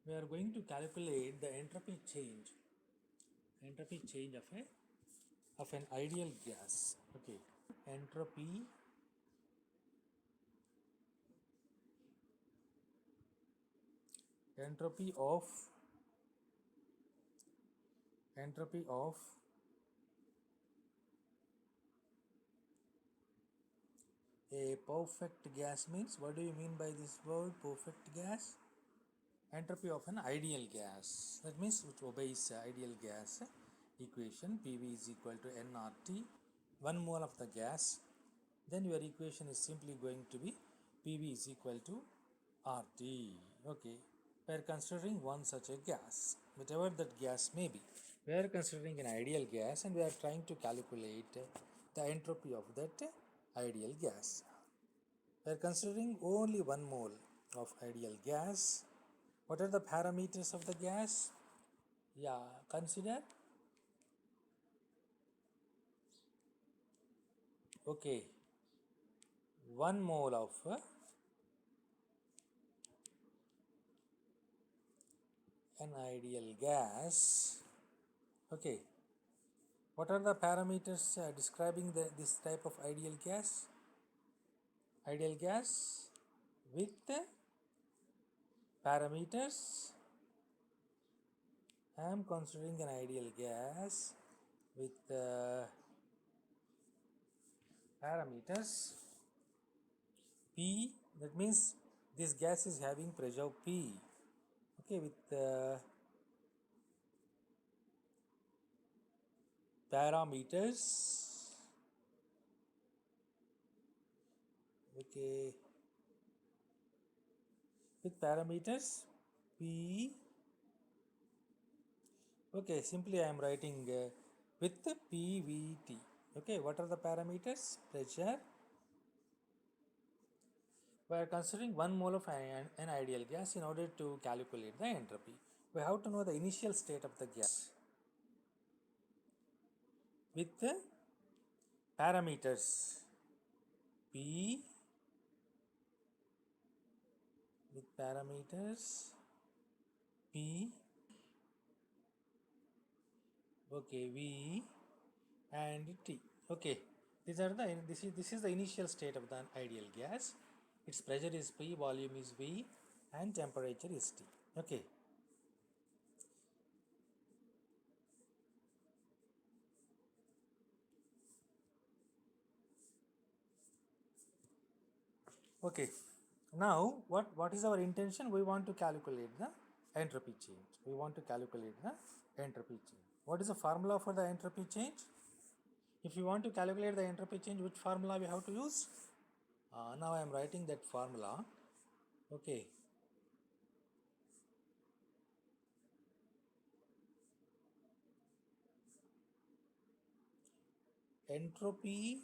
we are going to calculate the entropy change of an ideal gas. Okay, entropy entropy of entropy of a perfect gas means, what do you mean by this word perfect gas? Entropy of an ideal gas, that means which obeys ideal gas equation. PV is equal to nRT, 1 mole of the gas. Then your equation is simply going to be PV is equal to RT. Okay, we are considering one such a gas, whatever that gas may be. We are considering an ideal gas and we are trying to calculate the entropy of that ideal gas. We are considering only 1 mole of ideal gas. What are the parameters of the gas? Yeah, consider. Okay, 1 mole of an ideal gas. Okay, what are the parameters describing this type of ideal gas? Ideal gas with parameters. I am considering an ideal gas with parameters P. That means this gas is having pressure P. Okay, with parameters. Okay, with parameters P. Okay, simply I am writing with PVT. Okay, what are the parameters? Pressure. We are considering 1 mole of an ideal gas. In order to calculate the entropy, we have to know the initial state of the gas with the parameters P, with parameters P, okay, V and T. Okay, this is the initial state of the ideal gas. Its pressure is P, volume is V, and temperature is T. Okay, okay. Now what is our intention? We want to calculate the entropy change. We want to calculate the entropy change. What is the formula for the entropy change? If you want to calculate the entropy change, which formula we have to use? Now I am writing that formula. Okay. Entropy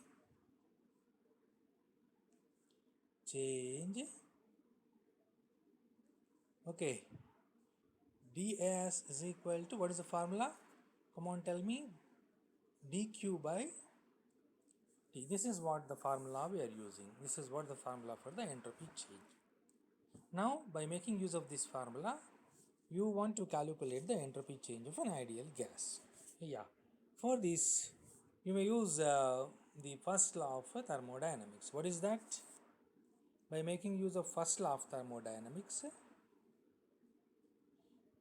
change. Okay. dAs is equal to, what is the formula? Come on, tell me. dq by T. This is what the formula we are using. This is what the formula for the entropy change. Now, by making use of this formula, you want to calculate the entropy change of an ideal gas. Yeah. For this, you may use the first law of thermodynamics. What is that? By making use of first law of thermodynamics,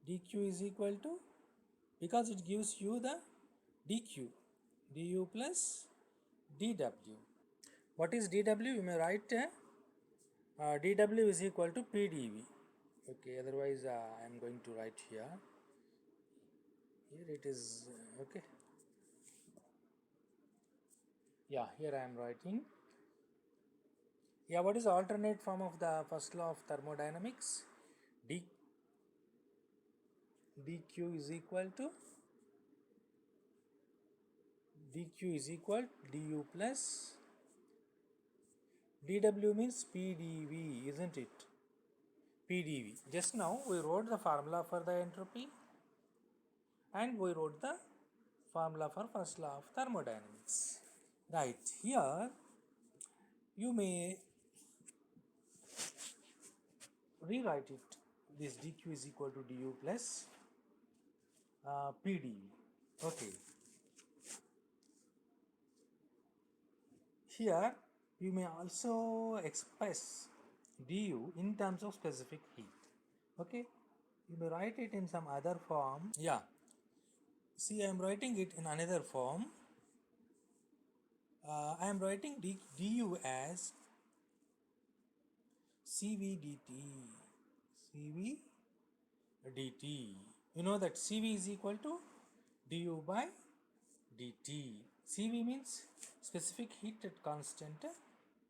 dq is equal to, because it gives you the dq, du plus dw. What is dw? You may write dw is equal to pdv. Okay, otherwise I am going to write here. Here it is, okay. Yeah, here I am writing. Yeah, what is the alternate form of the first law of thermodynamics? dq is equal to du plus dw means pdv, isn't it? pdv. Just now we wrote the formula for the entropy and we wrote the formula for first law of thermodynamics. Right, here you may rewrite it. this dq is equal to du plus pdv. Okay, here you may also express du in terms of specific heat. Okay, you may write it in some other form. Yeah, see, I am writing it in another form. I am writing du as cv dt. cv dt. You know that cv is equal to du by dt. cv means specific heat at constant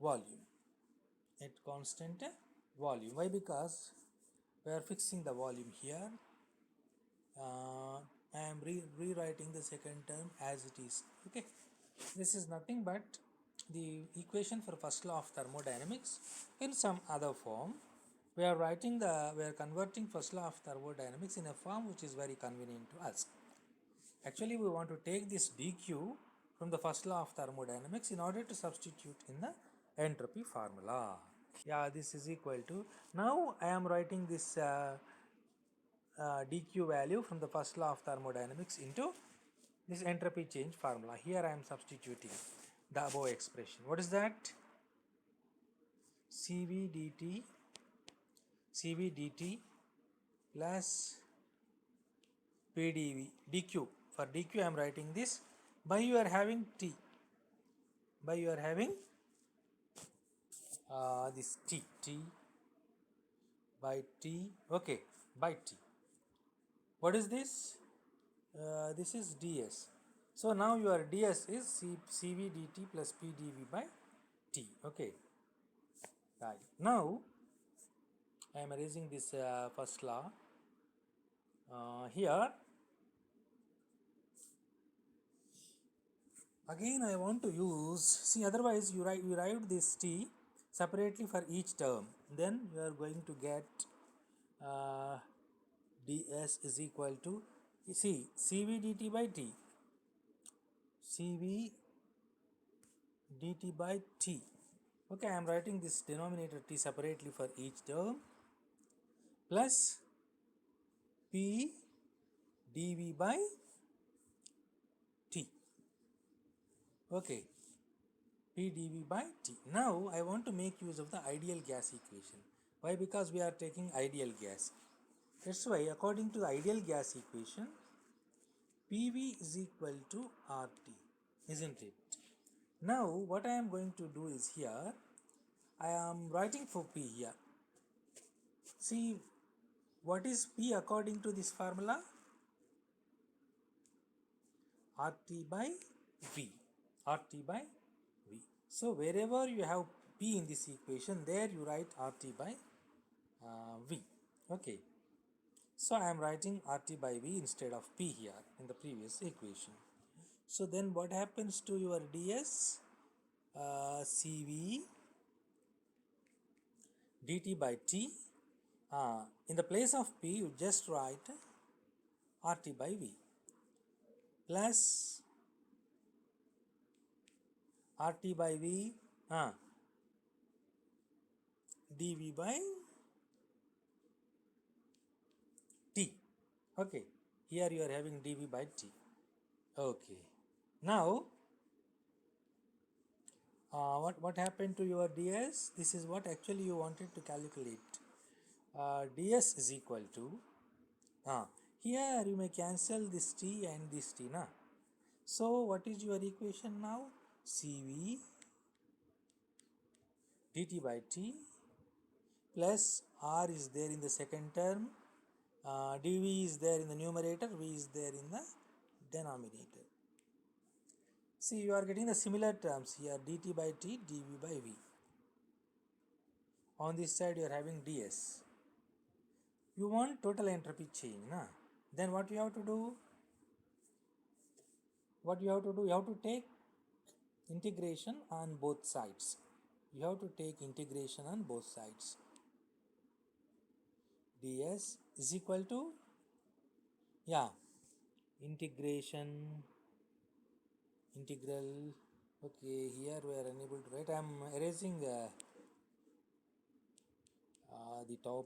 volume. At constant volume. Why? Because we are fixing the volume here. I am rewriting the second term as it is. Okay, this is nothing but the equation for first law of thermodynamics in some other form. We are converting first law of thermodynamics in a form which is very convenient to us. Actually, we want to take this dq from the first law of thermodynamics in order to substitute in the entropy formula. Yeah, this is equal to, now I am writing this dq value from the first law of thermodynamics into this entropy change formula. Here I am substituting the above expression. What is that? cv dt plus pdv dq. For dq I am writing this by you are having t, by you are having this t by t. Okay, by t. What is this? This is ds. So now your ds is cv dt plus pdv by t. Okay, right. Now I am erasing this first law. Here again I want to use, see, otherwise you write this t separately for each term, then you are going to get ds is equal to, you see, cv dt by t, cv dt by t. Okay, I am writing this denominator t separately for each term plus p dv by t. Okay, p dv by t. Now I want to make use of the ideal gas equation. Why? Because we are taking ideal gas. That's why according to the ideal gas equation, PV is equal to RT, isn't it? Now what I am going to do is, here I am writing for P here. See, what is P according to this formula? RT by V. RT by V. So wherever you have P in this equation, there you write RT by V. Okay. So I am writing RT by V instead of P here in the previous equation. So then what happens to your ds? Cv dt by t. In the place of P, you just write RT by V plus RT by V dV by T. Okay, here you are having dV by T. Okay, now what happened to your ds? This is what actually you wanted to calculate. ds is equal to, here you may cancel this t and this t, na? So what is your equation now? Cv dt by t plus r is there in the second term, dv is there in the numerator, v is there in the denominator. See, you are getting the similar terms here, dt by t, dv by v. On this side you are having ds. You want total entropy change, na? Then what you have to do? What you have to do? You have to take integration on both sides. You have to take integration on both sides. ds is equal to, yeah, integral. Okay, here we are unable to write. I am erasing the top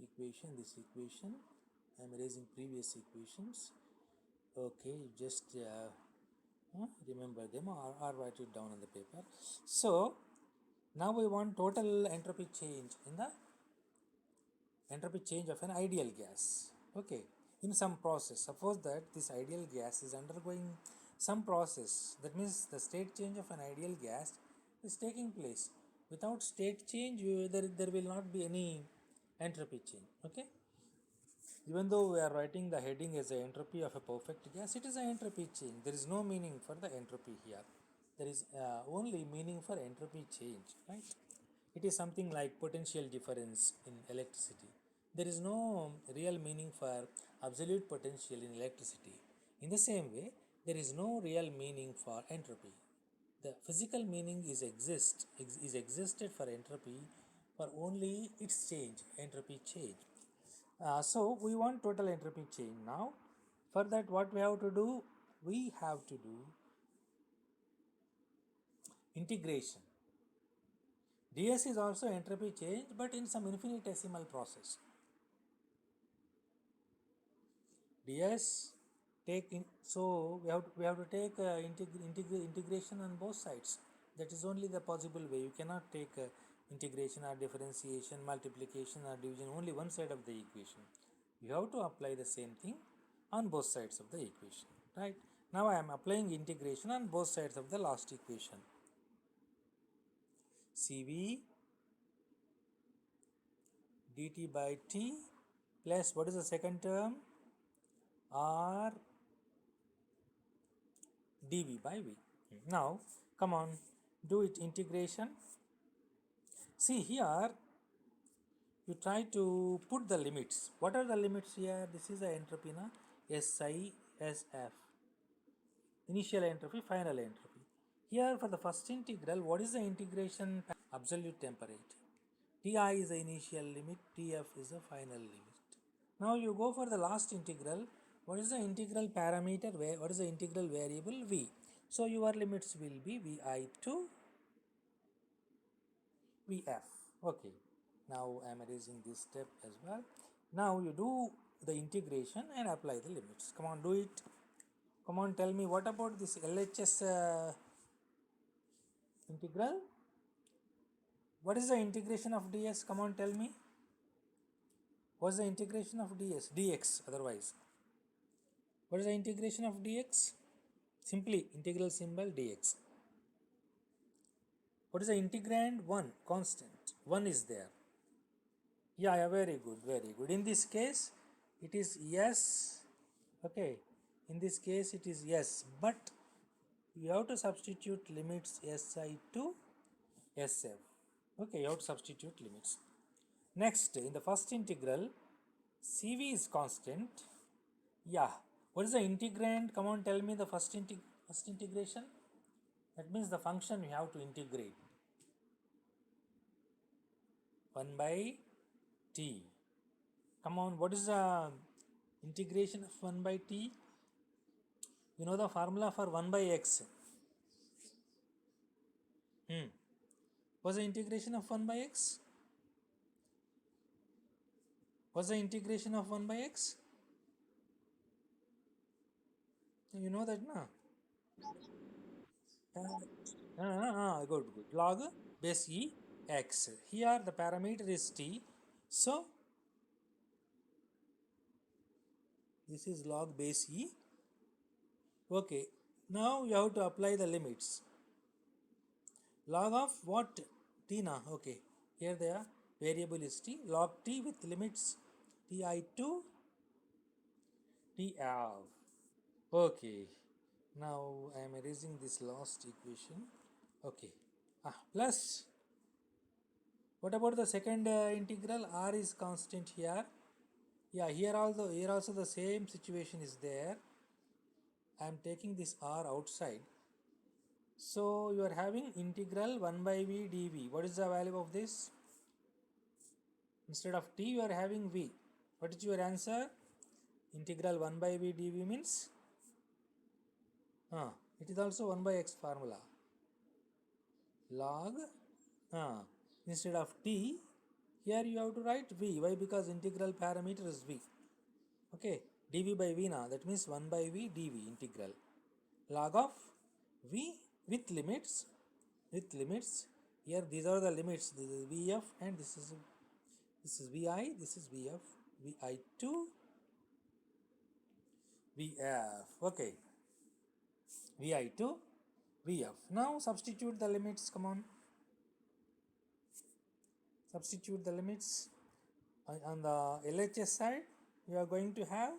equation, this equation. I am erasing previous equations. Okay, just remember them or write it down on the paper. So now we want total entropy change in the entropy change of an ideal gas. Okay, in some process, suppose that this ideal gas is undergoing some process, that means the state change of an ideal gas is taking place. Without state change, there will not be any entropy change. Okay, even though we are writing the heading as a entropy of a perfect gas, it is an entropy change. There is no meaning for the entropy here. There is only meaning for entropy change, right? It is something like potential difference in electricity. There is no real meaning for absolute potential in electricity. In the same way, there is no real meaning for entropy. The physical meaning is existed for entropy for only its change, entropy change. So we want total entropy change now. For that, what we have to do? We have to do integration. ds is also entropy change, but in some infinitesimal process. ds take in, so we have to take integration on both sides. That is only the possible way. You cannot take integration or differentiation, multiplication or division only one side of the equation. You have to apply the same thing on both sides of the equation, right? Now I am applying integration on both sides of the last equation. Cv dt by t plus what is the second term? R dv by v. Now come on, do it integration. See here, you try to put the limits. What are the limits here? This is the entropy na Si Sf, initial entropy, final entropy. Here for the first integral, what is the integration? Absolute temperature. Ti is the initial limit, Tf is the final limit. Now you go for the last integral. What is the integral parameter? What is the integral variable? V. So your limits will be Vi to Vf. Okay. Now I am erasing this step as well. Now you do the integration and apply the limits. Come on, do it. Come on, tell me what about this LHS integral? What is the integration of ds? Come on, tell me. What is the integration of ds? Dx otherwise. What is the integration of dx? Simply integral symbol dx. What is the integrand? 1, constant. 1 is there. Yeah, very good, very good. In this case, it is yes. Okay. In this case, it is yes. But you have to substitute limits Si to Sf. Okay, you have to substitute limits. Next, in the first integral, Cv is constant. Yeah. What is the integrand? Come on, tell me the first integration. That means the function you have to integrate. 1 by t. Come on, what is the integration of 1 by t? You know the formula for 1 by x. What's the integration of 1 by x? What's the integration of 1 by x? You know that, na? Good, good. Log base e x. Here the parameter is t. So this is log base e. Okay. Now you have to apply the limits. Log of what? T na. Okay. Here they are. Variable is t. Log t with limits ti to tf. Okay. Now I am erasing this last equation. Okay. Plus, what about the second integral? R is constant here. Yeah, here also the same situation is there. I am taking this R outside. So you are having integral 1 by v dv. What is the value of this? Instead of t, you are having v. What is your answer? Integral 1 by v dv means? It is also 1 by x formula. Log, instead of t, Here you have to write v. Why? Because integral parameter is v. Okay, dv by v now. That means 1 by v dv integral. Log of v with limits. With limits. Here these are the limits. This is vf and this is vi. This is vf. vi2 vf. Okay. vi2 vf. Now substitute the limits. Come on. Substitute the limits. On the LHS side, you are going to have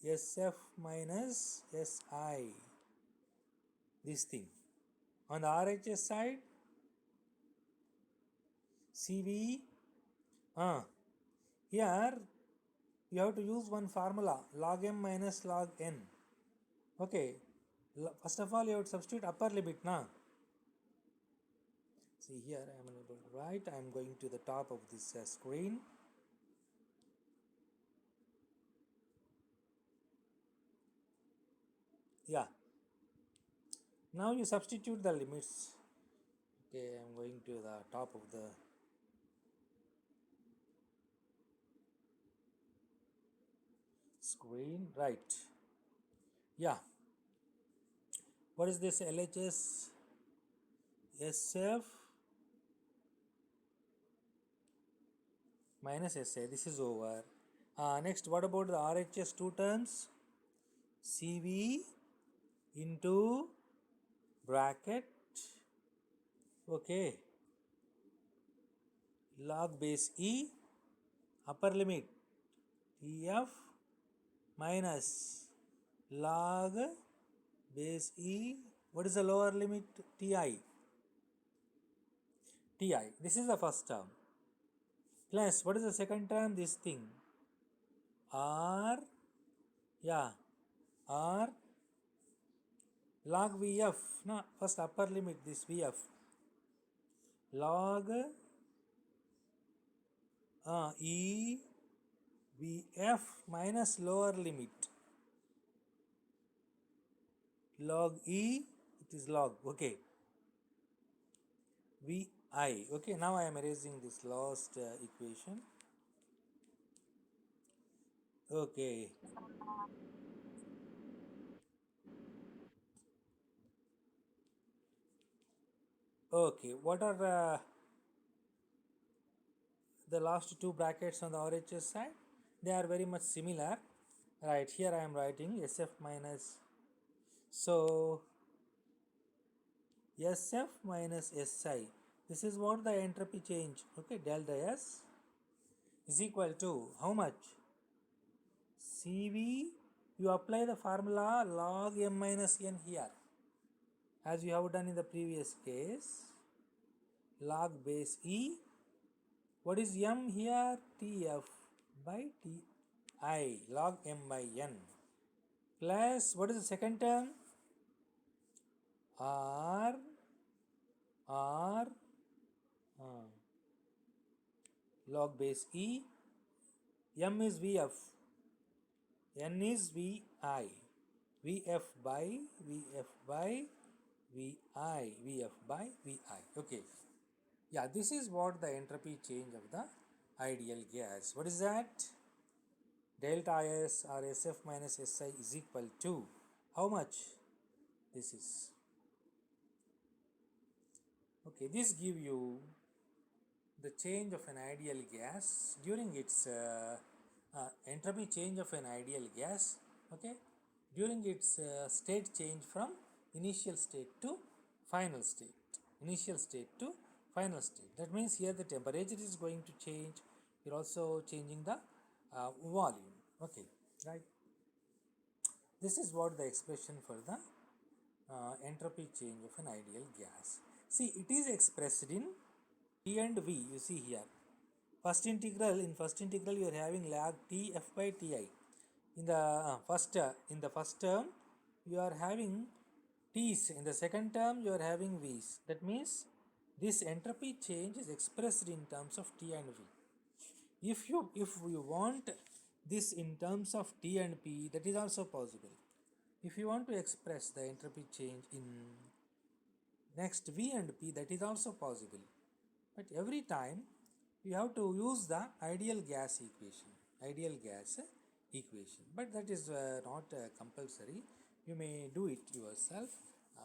SF minus SI. This thing. On the RHS side, CV. Here you have to use one formula, log m minus log n. Okay. First of all, you have to substitute upper limit. See here, I am unable to write. I am going to the top of this screen. Yeah. Now you substitute the limits. Okay, I am going to the top of the screen. Right. Yeah. What is this LHS? SF minus SA. This is over. Next, what about the RHS two terms? CV into bracket. Okay. Log base E upper limit TF minus log base E. What is the lower limit? TI. TI. This is the first term. Plus, what is the second term? This thing. R. Yeah. R log VF. No, first upper limit this VF. Log E VF minus lower limit. Log E, it is log. Okay. VI. Okay, now I am erasing this last equation. Okay. Okay, what are the last two brackets on the RHS side? They are very much similar. Right, here I am writing SF minus. So, SF minus SI. This is what the entropy change. Okay, delta S is equal to how much? CV, you apply the formula log m minus n here. As you have done in the previous case. Log base E. What is m here? TF by TI. Log m by n. Plus, what is the second term? R log base E. M is VF. N is VI. VF by VF by VI. VF by VI. Okay. Yeah, this is what the entropy change of the ideal gas. What is that? Delta S or SF minus SI is equal to how much? This is. Okay, this give you the change of an ideal gas during its entropy change of an ideal gas. Okay, during its state change from initial state to final state. Initial state to final state. That means here the temperature is going to change. You're also changing the volume. Okay, right. This is what the expression for the entropy change of an ideal gas. See, it is expressed in T and V. You see here. First integral, in first integral you are having log T F by Ti. In the first term you are having T's. In the second term you are having V's. That means this entropy change is expressed in terms of T and V. If you want this in terms of T and P, that is also possible. If you want to express the entropy change in next V and P, that is also possible. but every time you have to use the ideal gas equation, ideal gas equation, but that is not compulsory. You may do it yourself,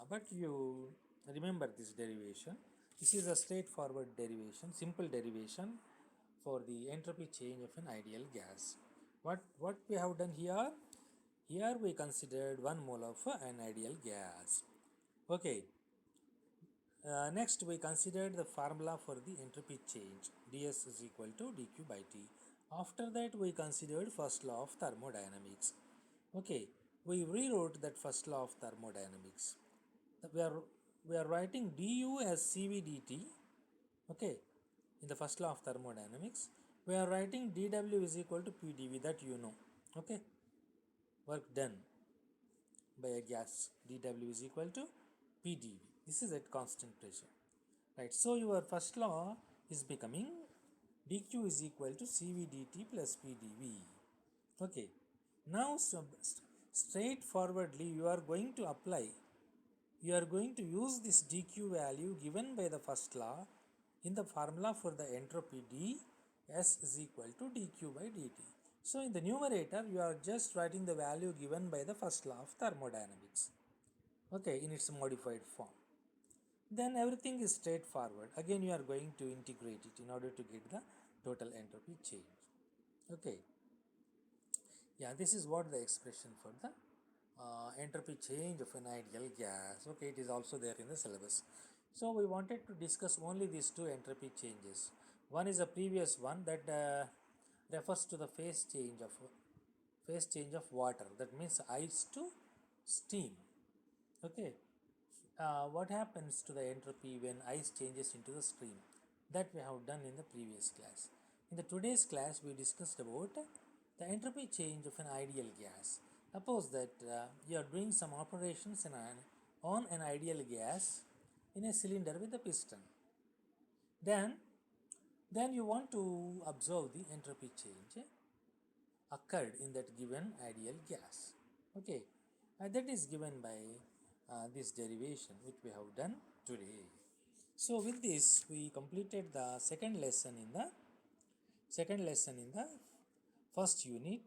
but you remember this derivation. This is a straightforward derivation, simple derivation for the entropy change of an ideal gas. What we have done here? Here we considered 1 mole of an ideal gas. Okay. Next we considered the formula for the entropy change, ds is equal to dq by t. After that we considered first law of thermodynamics. Okay, we rewrote that first law of thermodynamics. We are, we are writing du as cv dt. Okay, in the first law of thermodynamics we are writing dw is equal to pdv, that you know. Okay, work done by a gas, dw is equal to pdv. This is at constant pressure, right? So your first law is becoming dq is equal to cv dt plus pdv. Okay, now straightforwardly you are going to apply, you are going to use this dq value given by the first law in the formula for the entropy d, s is equal to dq by dt. So in the numerator you are just writing the value given by the first law of thermodynamics, okay, in its modified form. Then everything is straightforward. Again you are going to integrate it in order to get the total entropy change. Okay, yeah, this is what the expression for the entropy change of an ideal gas. Okay, it is also there in the syllabus. So we wanted to discuss only these two entropy changes. One is a previous one that refers to the phase change of water, that means ice to steam. Okay, what happens to the entropy when ice changes into the stream? That we have done in the previous class. In the today's class we discussed about the entropy change of an ideal gas. Suppose that you are doing some operations on an ideal gas in a cylinder with a piston. Then you want to observe the entropy change occurred in that given ideal gas. Okay, that is given by this derivation which we have done today. So with this we completed the second lesson in the first unit.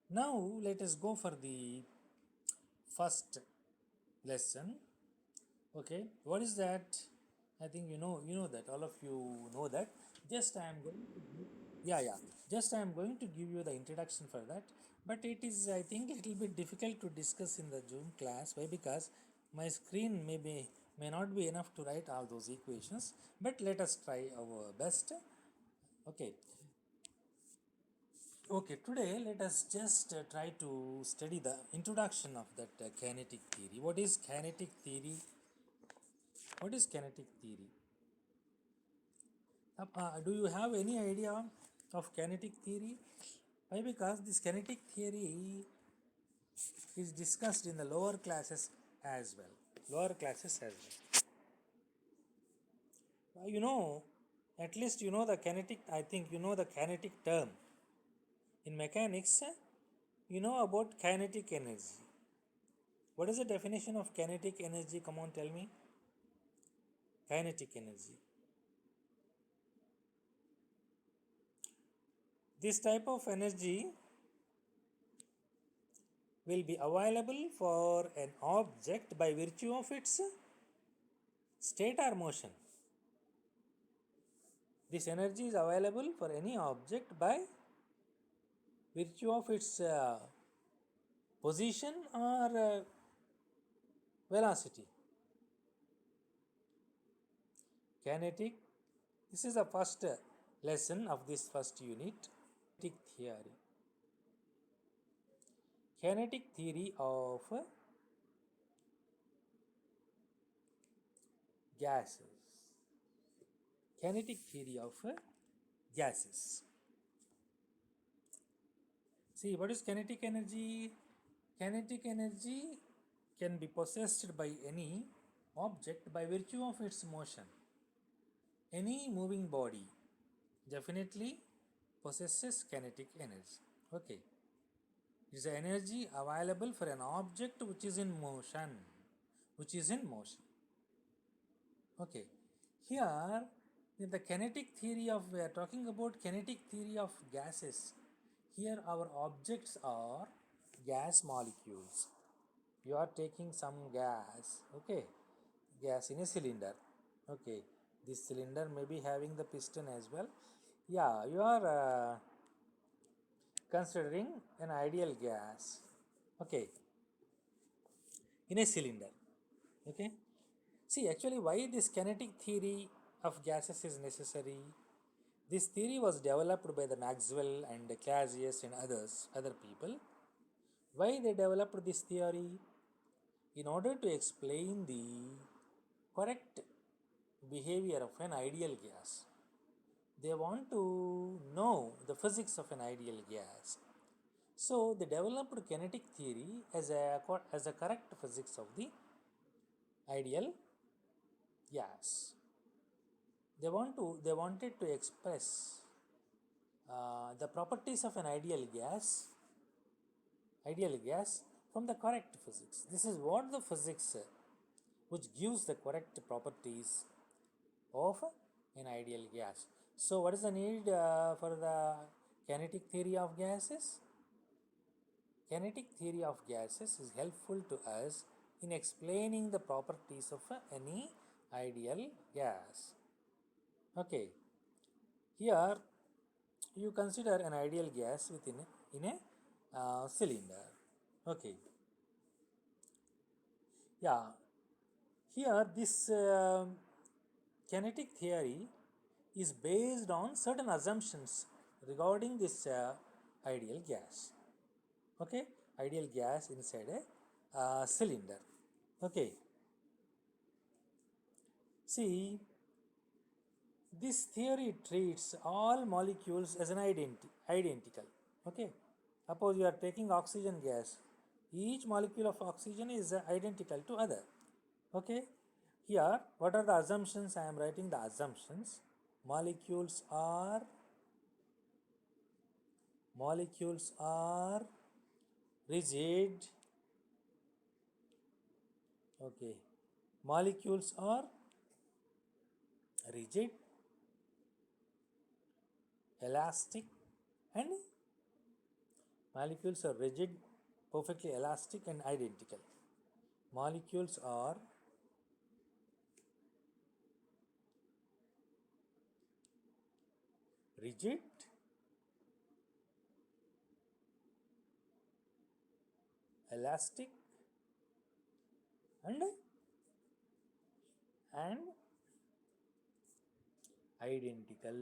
Now let us go for the first lesson. Okay, what is that? I think you know that, all of you know that. Just I am going to give, yeah, just I am going to give you the introduction for that, but it is, I think, little bit difficult to discuss in the Zoom class. Why? Because my screen may not be enough to write all those equations, but let us try our best. Okay, okay, today let us just try to study the introduction of that kinetic theory. What is kinetic theory? What is kinetic theory? Do you have any idea of kinetic theory? Why? Because this kinetic theory is discussed in the lower classes as well. Lower classes as well. You know, at least you know the kinetic, I think you know the kinetic term. In mechanics, you know about kinetic energy. What is the definition of kinetic energy? Come on, tell me. Kinetic energy. This type of energy will be available for an object by virtue of its state or motion. This energy is available for any object by virtue of its position or velocity. Kinetic. This is the first lesson of this first unit. Kinetic theory. Kinetic theory of gases. Kinetic theory of gases. See, what is kinetic energy? Kinetic energy can be possessed by any object by virtue of its motion. Any moving body definitely possesses kinetic energy. Okay, it is the energy available for an object which is in motion. Okay, here In the kinetic theory of, we are talking about kinetic theory of gases. Here our objects are gas molecules. You are taking some gas, okay, gas in a cylinder, okay. This cylinder may be having the piston as well. Yeah, you are considering an ideal gas, okay, in a cylinder, okay. See, actually, why this kinetic theory of gases is necessary? This theory was developed by the Maxwell and Clausius and other people. Why they developed this theory? In order to explain the correct behavior of an ideal gas. They want to know the physics of an ideal gas. So they developed kinetic theory as a correct physics of the ideal gas. They wanted to express the properties of an ideal gas from the correct physics. This is what the physics which gives the correct properties of an ideal gas. So what is the need for the kinetic theory of gases? Kinetic theory of gases is helpful to us in explaining the properties of any ideal gas. Okay, here you consider an ideal gas in a cylinder. Okay, yeah, here this kinetic theory is based on certain assumptions regarding this ideal gas. Okay, ideal gas inside a cylinder. Okay, see, this theory treats all molecules as an identical. Okay, suppose you are taking oxygen gas, each molecule of oxygen is identical to other. Okay, here what are the assumptions? I am writing the assumptions. Molecules are rigid. Okay, molecules are rigid, elastic, and molecules are rigid, perfectly elastic, and identical. Molecules are rigid, elastic, and identical.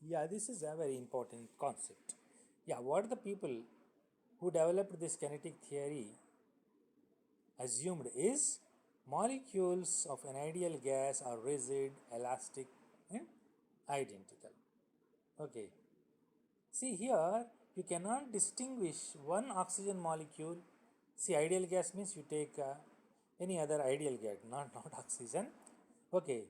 Yeah, this is a very important concept. Yeah, what the people who developed this kinetic theory assumed is molecules of an ideal gas are rigid, elastic, and identical. Okay. See here, you cannot distinguish one oxygen molecule. See, ideal gas means you take any other ideal gas, not oxygen. Okay,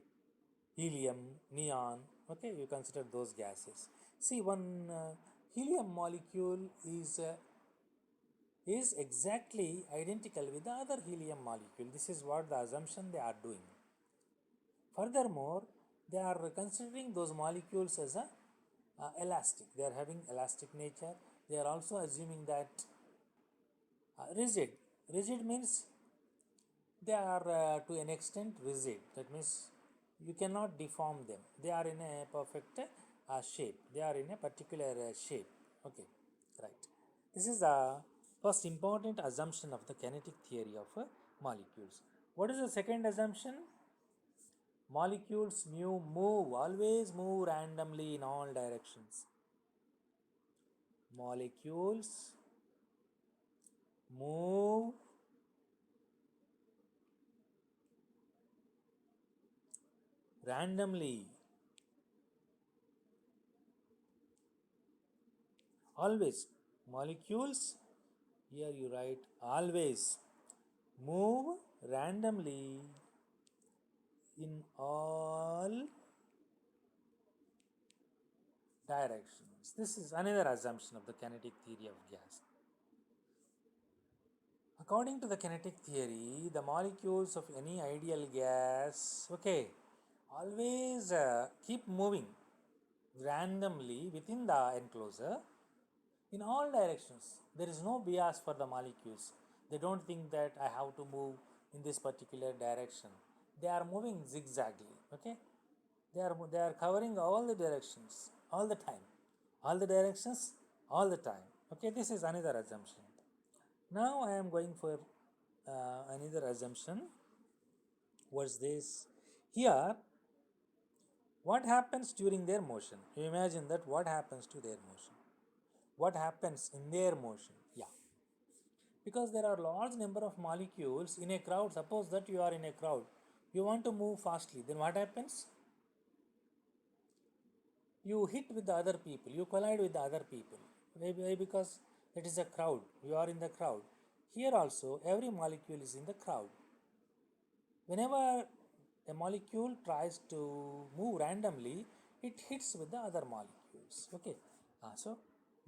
helium, neon. Okay, you consider those gases. See, one helium molecule is exactly identical with the other helium molecule. This is what the assumption they are doing. Furthermore, they are considering those molecules as a elastic. They are having elastic nature. They are also assuming that rigid. Rigid means they are to an extent rigid. That means you cannot deform them. They are in a perfect shape. They are in a particular shape. Okay, right. This is the first important assumption of the kinetic theory of molecules. What is the second assumption? Molecules always move randomly in all directions. Molecules move randomly. Always. Molecules, here you write always, move randomly in all directions. This is another assumption of the kinetic theory of gas. According to the kinetic theory, the molecules of any ideal gas, okay, always keep moving randomly within the enclosure in all directions. There is no bias for the molecules. They don't think that I have to move in this particular direction. They are moving zigzagly. Okay, they are covering all the directions all the time, all the directions all the time. Okay, this is another assumption. Now I am going for another assumption. What's this? Here, what happens during their motion? You imagine that what happens to their motion? What happens in their motion? Yeah, because there are large number of molecules in a crowd. Suppose that you are in a crowd, you want to move fastly, then what happens? You hit with the other people, you collide with the other people. Why? Because it is a crowd, you are in the crowd. Here also every molecule is in the crowd. Whenever a molecule tries to move randomly, it hits with the other molecules. Okay, so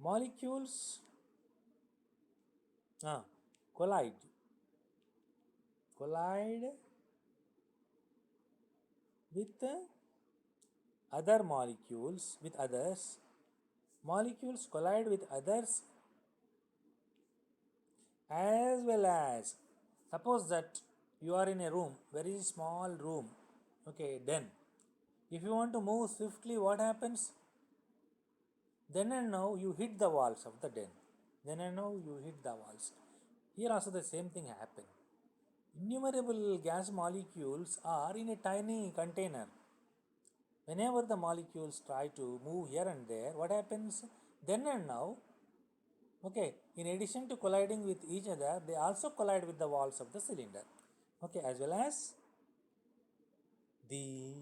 molecules collide with other molecules, with others. Molecules collide with others, as well as, suppose that you are in a room, very small room, okay, then if you want to move swiftly, what happens? Then and now you hit the walls of the den. Then and now you hit the walls. Here also the same thing happen. Innumerable gas molecules are in a tiny container. Whenever the molecules try to move here and there, what happens? Then and now, okay, in addition to colliding with each other, they also collide with the walls of the cylinder. Okay, as well as the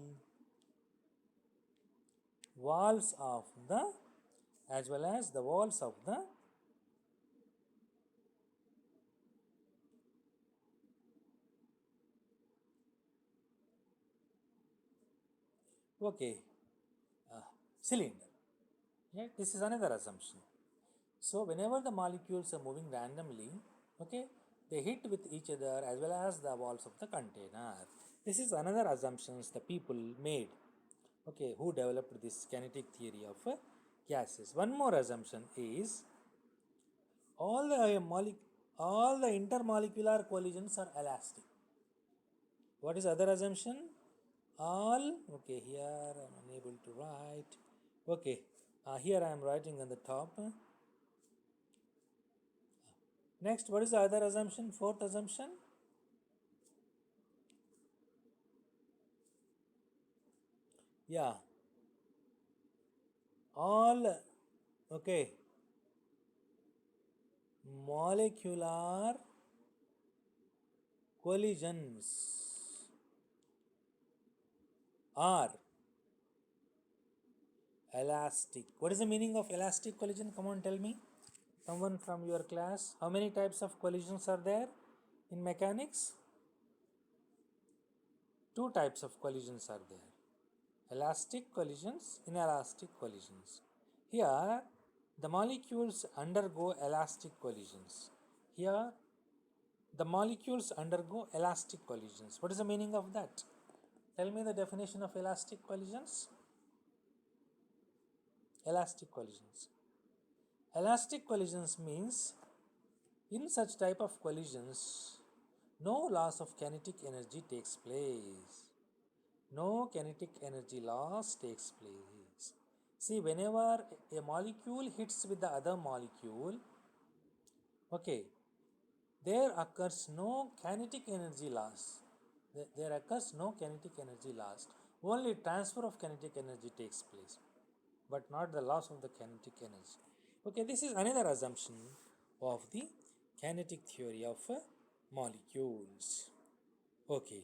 walls of the, as well as the walls of the okay cylinder. Yeah, this is another assumption. So whenever the molecules are moving randomly, okay, they hit with each other as well as the walls of the container. This is another assumptions the people made, okay, who developed this kinetic theory of gases. One more assumption is all the intermolecular collisions are elastic. What is other assumption? All, okay, here I am unable to write. Okay, here I am writing on the top. Next, what is the other assumption? Fourth assumption. Yeah, all, okay, molecular collisions are elastic. What is the meaning of elastic collision? Come on, tell me. Someone from your class. How many types of collisions are there in mechanics? Two types of collisions are there: elastic collisions, inelastic collisions. Here, the molecules undergo elastic collisions. Here, the molecules undergo elastic collisions. What is the meaning of that? Tell me the definition of elastic collisions. Elastic collisions. Elastic collisions means in such type of collisions, no loss of kinetic energy takes place. No kinetic energy loss takes place. See, whenever a molecule hits with the other molecule, okay, there occurs no kinetic energy loss. There occurs no kinetic energy loss. Only transfer of kinetic energy takes place, but not the loss of the kinetic energy. Okay, this is another assumption of the kinetic theory of molecules. Okay.